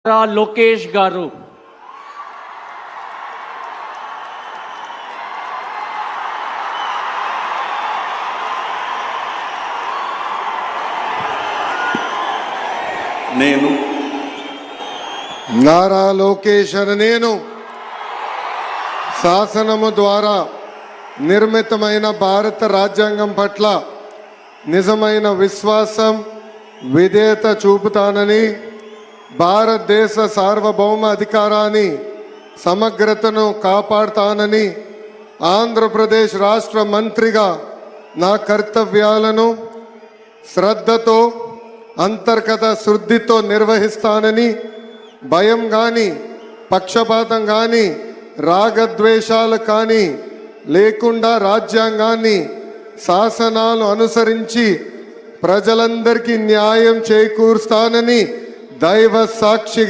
లోకేష్ గారు నేను నారా లోకేష్ అని నేను శాసనము ద్వారా నిర్మితమైన భారత రాజ్యాంగం పట్ల నిజమైన విశ్వాసం విధేయత చూపుతానని భారతదేశ సార్వభౌమ అధికారాన్ని సమగ్రతను కాపాడుతానని ఆంధ్రప్రదేశ్ రాష్ట్ర మంత్రిగా నా కర్తవ్యాలను శ్రద్ధతో అంతర్గత శుద్ధితో నిర్వహిస్తానని భయం కానీ పక్షపాతం కానీ రాగద్వేషాలు కానీ లేకుండా రాజ్యాంగాన్ని శాసనాలు అనుసరించి ప్రజలందరికీ న్యాయం చేకూరుస్తానని దైవ సాక్షిగా